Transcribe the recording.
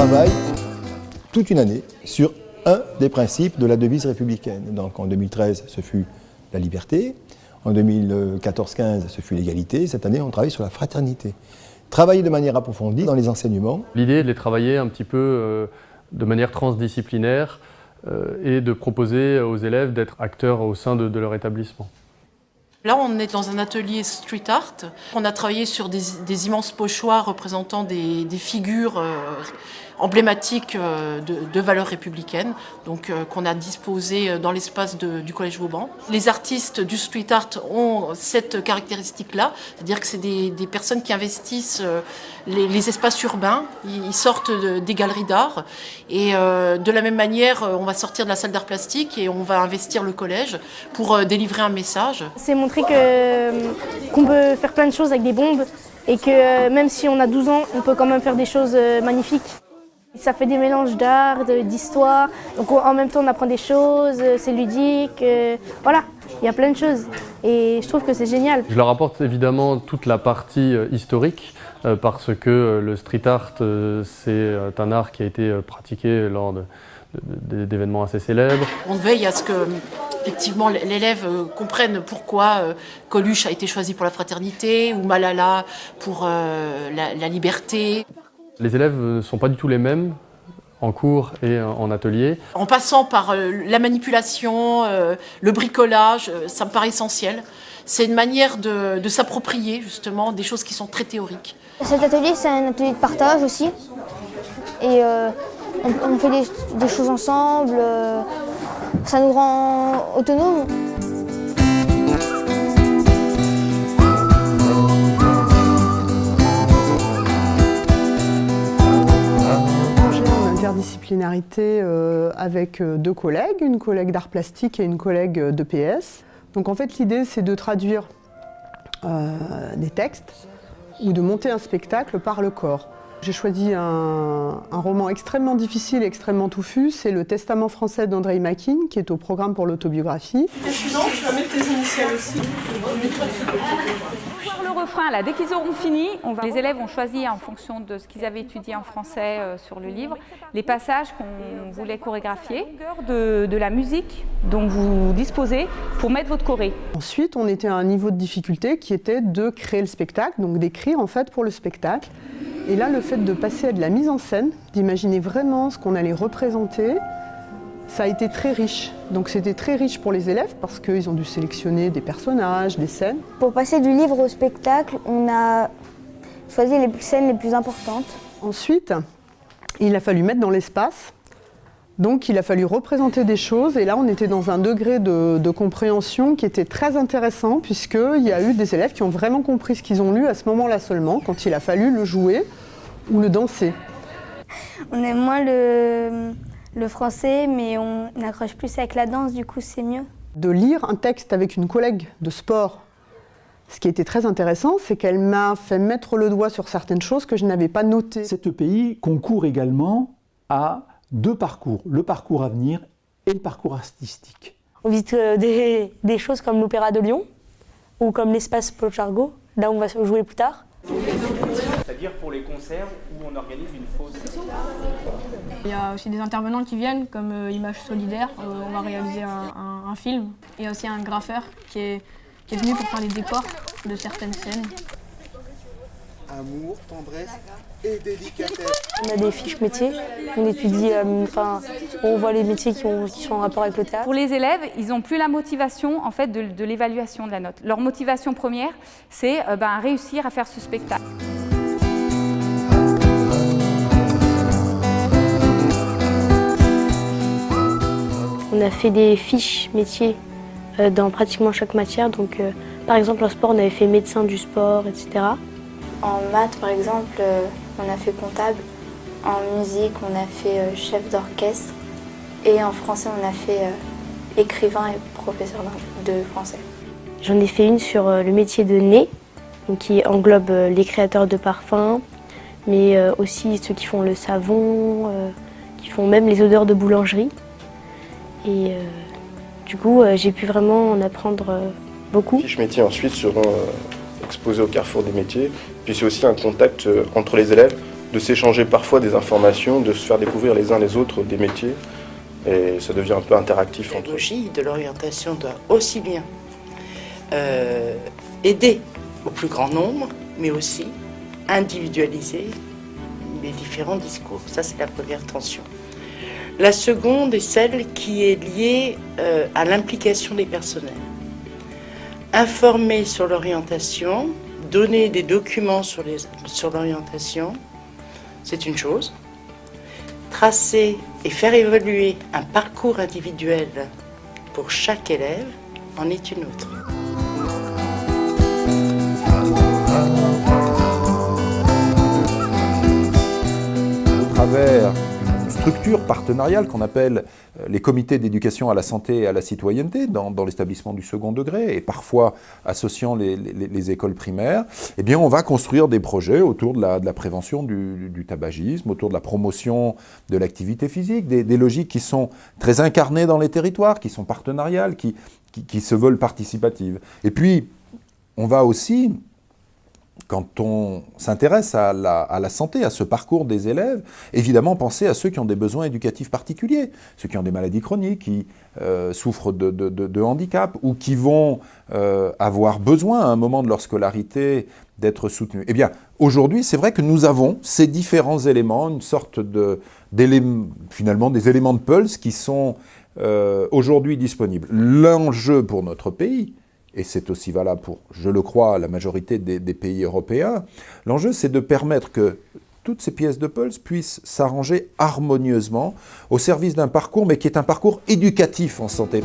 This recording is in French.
travaille toute une année sur un des principes de la devise républicaine. Donc en 2013, ce fut la liberté. En 2014-15, ce fut l'égalité. Cette année, on travaille sur la fraternité. Travailler de manière approfondie dans les enseignements. L'idée est de les travailler un petit peu de manière transdisciplinaire et de proposer aux élèves d'être acteurs au sein de leur établissement. Là, on est dans un atelier street art. On a travaillé sur des immenses pochoirs représentant des figures emblématiques de valeurs républicaines, donc qu'on a disposées dans l'espace du Collège Vauban. Les artistes du street art ont cette caractéristique-là, c'est-à-dire que c'est des personnes qui investissent les espaces urbains, ils sortent des galeries d'art, et de la même manière, on va sortir de la salle d'art plastique et on va investir le collège pour délivrer un message. C'est montrer qu'on peut faire plein de choses avec des bombes et que même si on a 12 ans, on peut quand même faire des choses magnifiques. Ça fait des mélanges d'art, d'histoire, donc en même temps on apprend des choses, c'est ludique, voilà, il y a plein de choses et je trouve que c'est génial. Je leur apporte évidemment toute la partie historique parce que le street art c'est un art qui a été pratiqué lors d'événements assez célèbres. On veille à ce que effectivement l'élève comprenne pourquoi Coluche a été choisi pour la fraternité ou Malala pour la liberté. Les élèves ne sont pas du tout les mêmes en cours et en atelier. En passant par la manipulation, le bricolage, ça me paraît essentiel. C'est une manière de s'approprier justement des choses qui sont très théoriques. Cet atelier, c'est un atelier de partage aussi. Et on fait des choses ensemble, ça nous rend autonomes. Interdisciplinarité avec deux collègues, une collègue d'art plastique et une collègue de PS. Donc en fait l'idée c'est de traduire des textes ou de monter un spectacle par le corps. J'ai choisi un roman extrêmement difficile et extrêmement touffu, c'est Le Testament français d'Andrei Makin qui est au programme pour l'autobiographie. Suivant, tu vas mettre tes initiales aussi. Le refrain, là, dès qu'ils auront fini, les élèves ont choisi en fonction de ce qu'ils avaient étudié en français sur le livre, les passages qu'on voulait chorégraphier, de la musique dont vous disposez pour mettre votre choré. Ensuite, on était à un niveau de difficulté qui était de créer le spectacle, donc d'écrire en fait pour le spectacle. Et là, le fait de passer à de la mise en scène, d'imaginer vraiment ce qu'on allait représenter, ça a été très riche. Donc c'était très riche pour les élèves parce qu'ils ont dû sélectionner des personnages, des scènes. Pour passer du livre au spectacle, on a choisi les scènes les plus importantes. Ensuite, il a fallu mettre dans l'espace. Donc il a fallu représenter des choses et là on était dans un degré de compréhension qui était très intéressant puisqu'il y a eu des élèves qui ont vraiment compris ce qu'ils ont lu à ce moment-là seulement, quand il a fallu le jouer ou le danser. On aime moins le français, mais on accroche plus avec la danse, du coup c'est mieux. De lire un texte avec une collègue de sport, ce qui était très intéressant, c'est qu'elle m'a fait mettre le doigt sur certaines choses que je n'avais pas notées. Cet EPI concourt également à deux parcours, le parcours à venir et le parcours artistique. On visite des choses comme l'Opéra de Lyon ou comme l'espace Paul Chargot, là où on va jouer plus tard. C'est-à-dire pour les concerts où on organise une fausse. Il y a aussi des intervenants qui viennent, comme Images Solidaires, on va réaliser un film. Il y a aussi un graffeur qui est venu pour faire les décors de certaines scènes. Amour, tendresse et délicatesse. On a des fiches métiers, on étudie, on voit les métiers qui sont en rapport avec le théâtre. Pour les élèves, ils n'ont plus la motivation en fait, de l'évaluation de la note. Leur motivation première, c'est réussir à faire ce spectacle. On a fait des fiches métiers dans pratiquement chaque matière. Donc, par exemple, en sport, on avait fait médecin du sport, etc. En maths, par exemple, on a fait comptable. En musique, on a fait chef d'orchestre. Et en français, on a fait écrivain et professeur de français. J'en ai fait une sur le métier de nez, donc qui englobe les créateurs de parfums, mais aussi ceux qui font le savon, qui font même les odeurs de boulangerie. Et du coup, j'ai pu vraiment en apprendre beaucoup. Les fiches métiers ensuite seront exposées au carrefour des métiers. Puis c'est aussi un contact entre les élèves de s'échanger parfois des informations, de se faire découvrir les uns les autres des métiers. Et ça devient un peu interactif entre eux. La pédagogie de l'orientation doit aussi bien aider au plus grand nombre, mais aussi individualiser les différents discours. Ça, c'est la première tension. La seconde est celle qui est liée à l'implication des personnels. Informer sur l'orientation, donner des documents sur l'orientation, c'est une chose. Tracer et faire évoluer un parcours individuel pour chaque élève en est une autre. À travers une structure partenariale qu'on appelle les comités d'éducation à la santé et à la citoyenneté dans l'établissement du second degré et parfois associant les écoles primaires, eh bien on va construire des projets autour de la prévention du tabagisme, autour de la promotion de l'activité physique, des logiques qui sont très incarnées dans les territoires, qui sont partenariales, qui se veulent participatives. Et puis, on va aussi, quand on s'intéresse à la santé, à ce parcours des élèves, évidemment penser à ceux qui ont des besoins éducatifs particuliers, ceux qui ont des maladies chroniques, qui souffrent de handicap ou qui vont avoir besoin à un moment de leur scolarité d'être soutenus. Eh bien, aujourd'hui, c'est vrai que nous avons ces différents éléments, une sorte finalement des éléments de pulse qui sont aujourd'hui disponibles. L'enjeu pour notre pays, et c'est aussi valable pour, je le crois, la majorité des pays européens, l'enjeu c'est de permettre que toutes ces pièces de puzzle puissent s'arranger harmonieusement au service d'un parcours, mais qui est un parcours éducatif en santé.